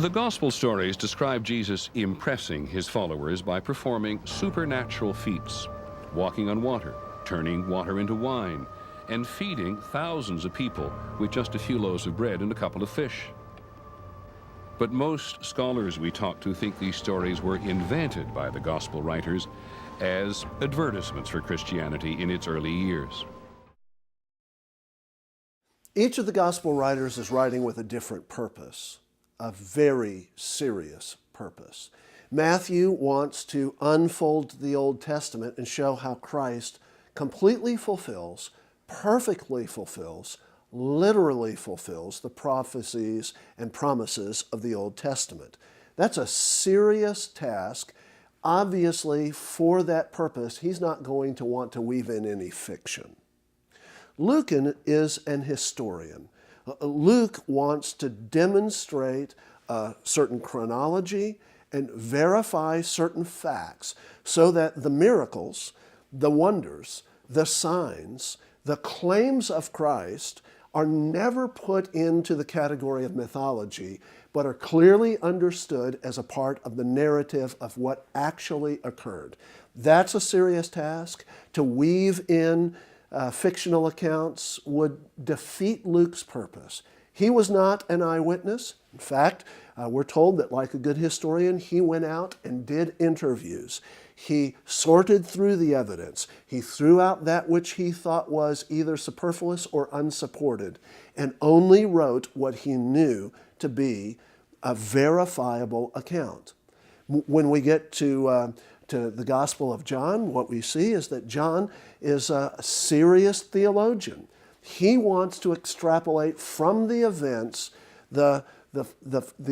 The Gospel stories describe Jesus impressing his followers by performing supernatural feats, walking on water, turning water into wine, and feeding thousands of people with just a few loaves of bread and a couple of fish. But most scholars we talk to think these stories were invented by the Gospel writers as advertisements for Christianity in its early years. Each of the Gospel writers is writing with a different purpose, a very serious purpose. Matthew wants to unfold the Old Testament and show how Christ completely fulfills, perfectly fulfills, literally fulfills the prophecies and promises of the Old Testament. That's a serious task. Obviously, for that purpose, he's not going to want to weave in any fiction. Luke is an historian. Luke wants to demonstrate a certain chronology and verify certain facts so that the miracles, the wonders, the signs, the claims of Christ are never put into the category of mythology, but are clearly understood as a part of the narrative of what actually occurred. That's a serious task. To weave in fictional accounts would defeat Luke's purpose. He was not an eyewitness. In fact, we're told that like a good historian, he went out and did interviews. He sorted through the evidence. He threw out that which he thought was either superfluous or unsupported, and only wrote what he knew to be a verifiable account. When we get to the Gospel of John, what we see is that John is a serious theologian. He wants to extrapolate from the events the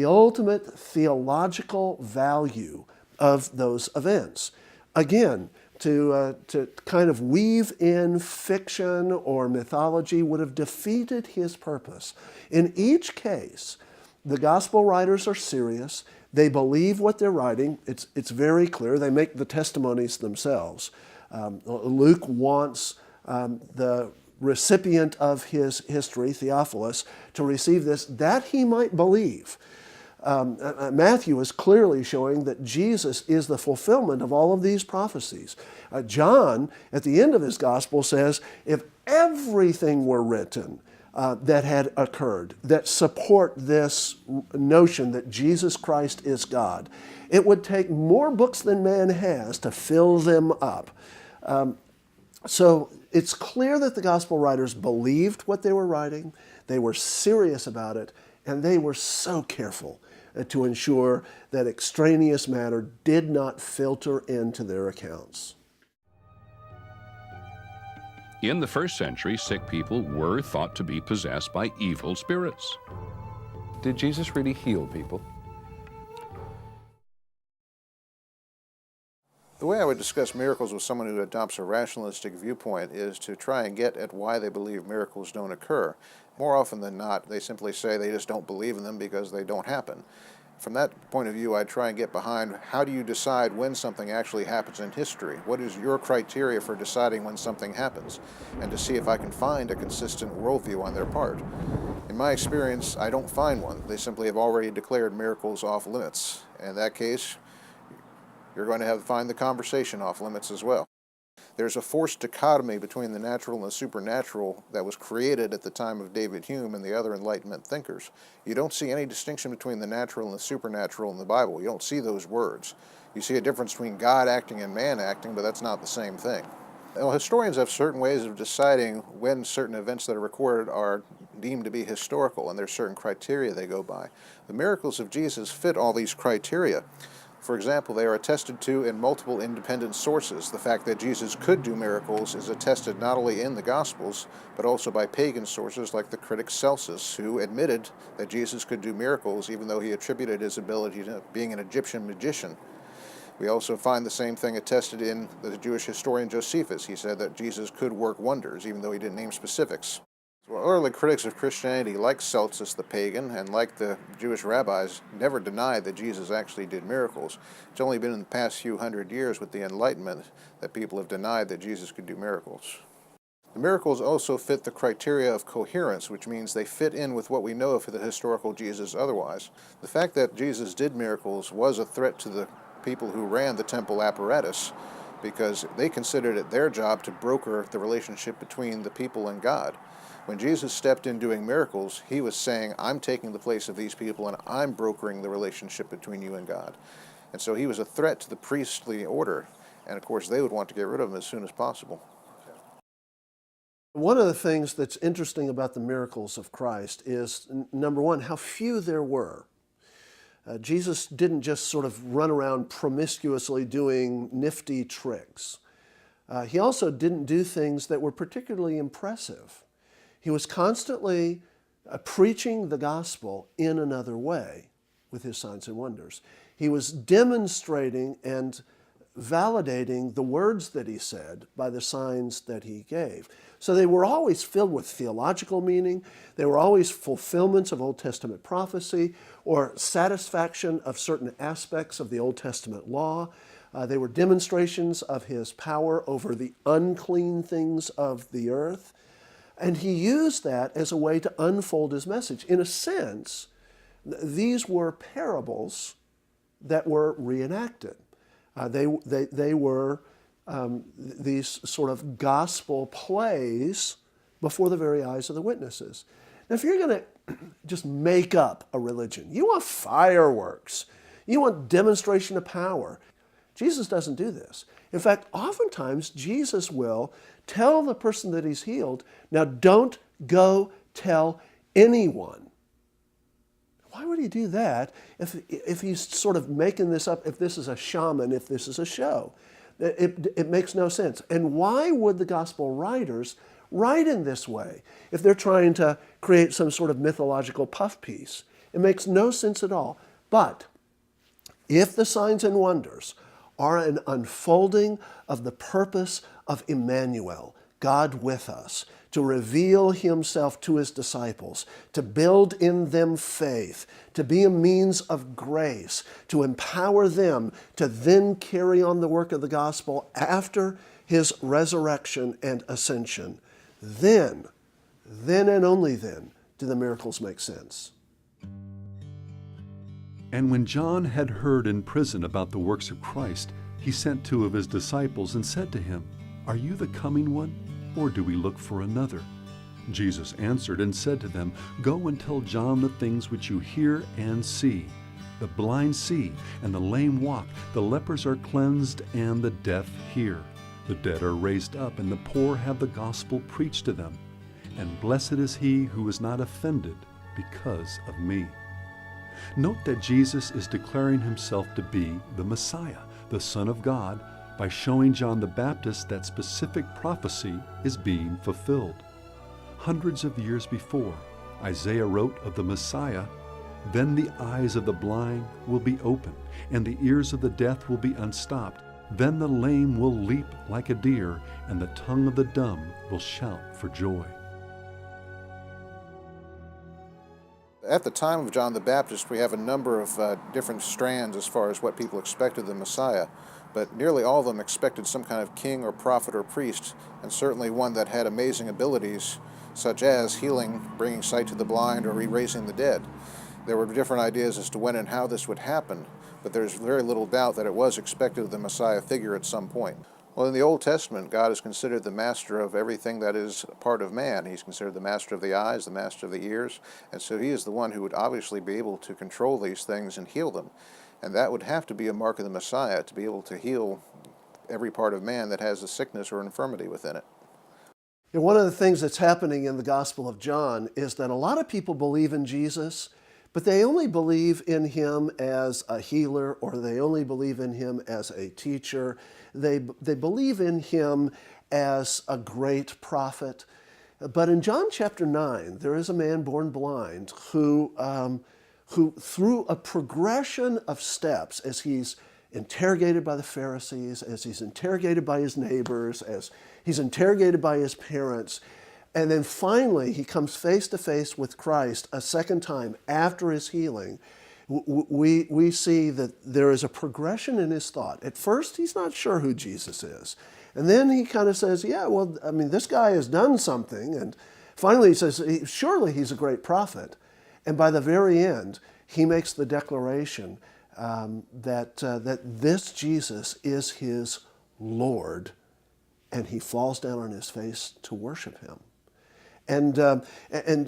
ultimate theological value of those events. Again, to kind of weave in fiction or mythology would have defeated his purpose. In each case, the Gospel writers are serious. They believe what they're writing. It's very clear. They make the testimonies themselves. Luke wants the recipient of his history, Theophilus, to receive this that he might believe. Matthew is clearly showing that Jesus is the fulfillment of all of these prophecies. John, at the end of his gospel, says, if everything were written that had occurred, that support this notion that Jesus Christ is God, it would take more books than man has to fill them up. So it's clear that the gospel writers believed what they were writing, they were serious about it, and they were so careful to ensure that extraneous matter did not filter into their accounts. In the first century, sick people were thought to be possessed by evil spirits. Did Jesus really heal people? The way I would discuss miracles with someone who adopts a rationalistic viewpoint is to try and get at why they believe miracles don't occur. More often than not, they simply say they just don't believe in them because they don't happen. From that point of view, I try and get behind how do you decide when something actually happens in history? What is your criteria for deciding when something happens? And to see if I can find a consistent worldview on their part. In my experience, I don't find one. They simply have already declared miracles off limits. In that case, you're going to have to find the conversation off limits as well. There's a forced dichotomy between the natural and the supernatural that was created at the time of David Hume and the other Enlightenment thinkers. You don't see any distinction between the natural and the supernatural in the Bible. You don't see those words. You see a difference between God acting and man acting, but that's not the same thing. Well, historians have certain ways of deciding when certain events that are recorded are deemed to be historical, and there's certain criteria they go by. The miracles of Jesus fit all these criteria. For example, they are attested to in multiple independent sources. The fact that Jesus could do miracles is attested not only in the Gospels, but also by pagan sources like the critic Celsus, who admitted that Jesus could do miracles even though he attributed his ability to being an Egyptian magician. We also find the same thing attested in the Jewish historian Josephus. He said that Jesus could work wonders, even though he didn't name specifics. Well, early critics of Christianity, like Celsus the pagan and like the Jewish rabbis, never denied that Jesus actually did miracles. It's only been in the past few hundred years with the Enlightenment that people have denied that Jesus could do miracles. The miracles also fit the criteria of coherence, which means they fit in with what we know of the historical Jesus otherwise. The fact that Jesus did miracles was a threat to the people who ran the temple apparatus, because they considered it their job to broker the relationship between the people and God. When Jesus stepped in doing miracles, he was saying, I'm taking the place of these people and I'm brokering the relationship between you and God. And so he was a threat to the priestly order, and of course they would want to get rid of him as soon as possible. One of the things that's interesting about the miracles of Christ is, number one, how few there were. Jesus didn't just sort of run around promiscuously doing nifty tricks. He also didn't do things that were particularly impressive. He was constantly preaching the gospel in another way with his signs and wonders. He was demonstrating and validating the words that he said by the signs that he gave. So they were always filled with theological meaning. They were always fulfillments of Old Testament prophecy or satisfaction of certain aspects of the Old Testament law. They were demonstrations of his power over the unclean things of the earth. And he used that as a way to unfold his message. In a sense, these were parables that were reenacted. They were these sort of gospel plays before the very eyes of the witnesses. Now, if you're going to just make up a religion, you want fireworks, you want demonstration of power. Jesus doesn't do this. In fact, oftentimes Jesus will tell the person that he's healed, now don't go tell anyone. Why would he do that if he's sort of making this up, if this is a shaman, if this is a show? It makes no sense. And why would the gospel writers write in this way if they're trying to create some sort of mythological puff piece? It makes no sense at all. But if the signs and wonders are an unfolding of the purpose of Emmanuel, God with us, to reveal himself to his disciples, to build in them faith, to be a means of grace, to empower them to then carry on the work of the gospel after his resurrection and ascension, then and only then do the miracles make sense. And when John had heard in prison about the works of Christ, he sent 2 of his disciples and said to him, Are you the coming one, or do we look for another? Jesus answered and said to them, Go and tell John the things which you hear and see. The blind see, and the lame walk, the lepers are cleansed, and the deaf hear. The dead are raised up, and the poor have the gospel preached to them. And blessed is he who is not offended because of me. Note that Jesus is declaring himself to be the Messiah, the Son of God, by showing John the Baptist that specific prophecy is being fulfilled. Hundreds of years before, Isaiah wrote of the Messiah, Then the eyes of the blind will be opened, and the ears of the deaf will be unstopped. Then the lame will leap like a deer, and the tongue of the dumb will shout for joy. At the time of John the Baptist, we have a number of different strands as far as what people expected of the Messiah, but nearly all of them expected some kind of king or prophet or priest, and certainly one that had amazing abilities, such as healing, bringing sight to the blind, or raising the dead. There were different ideas as to when and how this would happen, but there's very little doubt that it was expected of the Messiah figure at some point. Well, in the Old Testament, God is considered the master of everything that is part of man. He's considered the master of the eyes, the master of the ears, and so he is the one who would obviously be able to control these things and heal them. And that would have to be a mark of the Messiah, to be able to heal every part of man that has a sickness or infirmity within it. And one of the things that's happening in the Gospel of John is that a lot of people believe in Jesus, but they only believe in him as a healer, or they only believe in him as a teacher. They believe in him as a great prophet. But in John chapter 9, there is a man born blind who through a progression of steps, as he's interrogated by the Pharisees, as he's interrogated by his neighbors, as he's interrogated by his parents, and then finally he comes face to face with Christ a second time after his healing, we see that there is a progression in his thought. At first, he's not sure who Jesus is. And then he kind of says, yeah, well, I mean, this guy has done something. And finally he says, surely he's a great prophet. And by the very end, he makes the declaration that this Jesus is his Lord, and he falls down on his face to worship him. And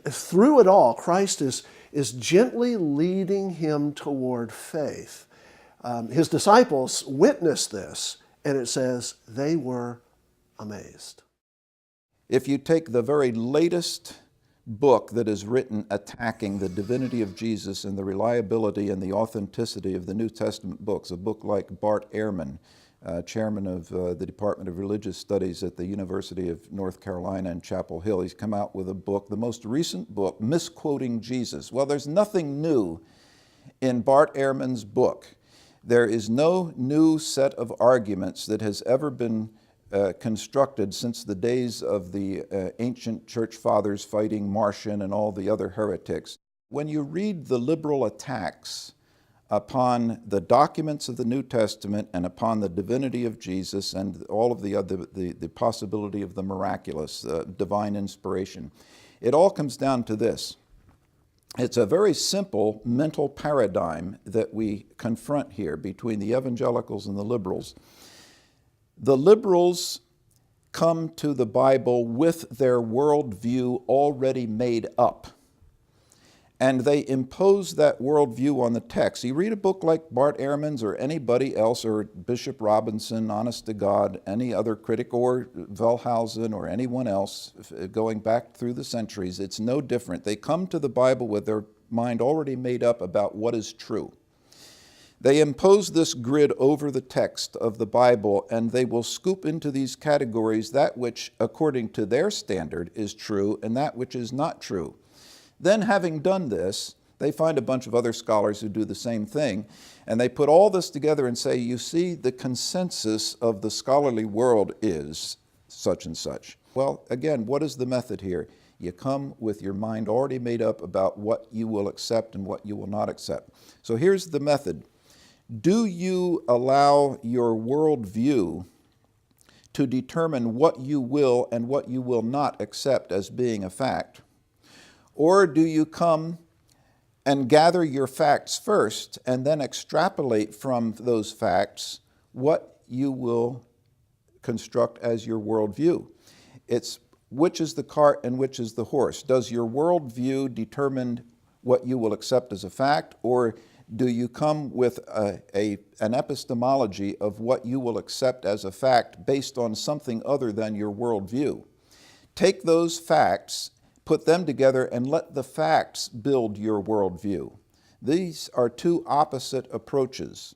through it all, Christ is gently leading him toward faith. His disciples witnessed this, and it says they were amazed. If you take the very latest book that is written attacking the divinity of Jesus and the reliability and the authenticity of the New Testament books, a book like Bart Ehrman, chairman of the Department of Religious Studies at the University of North Carolina in Chapel Hill, he's come out with a book, the most recent book, Misquoting Jesus. Well, there's nothing new in Bart Ehrman's book. There is no new set of arguments that has ever been constructed since the days of the ancient church fathers fighting Marcion and all the other heretics. When you read the liberal attacks upon the documents of the New Testament and upon the divinity of Jesus and all of the other, the possibility of the miraculous, divine inspiration, it all comes down to this. It's a very simple mental paradigm that we confront here between the evangelicals and the liberals. The liberals come to the Bible with their worldview already made up, and they impose that worldview on the text. You read a book like Bart Ehrman's or anybody else, or Bishop Robinson, honest to God, any other critic, or Wellhausen or anyone else going back through the centuries, it's no different. They come to the Bible with their mind already made up about what is true. They impose this grid over the text of the Bible, and they will scoop into these categories that which, according to their standard, is true and that which is not true. Then, having done this, they find a bunch of other scholars who do the same thing, and they put all this together and say, you see, the consensus of the scholarly world is such and such. Well, again, what is the method here? You come with your mind already made up about what you will accept and what you will not accept. So here's the method. Do you allow your worldview to determine what you will and what you will not accept as being a fact? Or do you come and gather your facts first and then extrapolate from those facts what you will construct as your worldview? It's which is the cart and which is the horse. Does your worldview determine what you will accept as a fact, or do you come with an epistemology of what you will accept as a fact based on something other than your worldview? Take those facts, put them together, and let the facts build your worldview. These are two opposite approaches.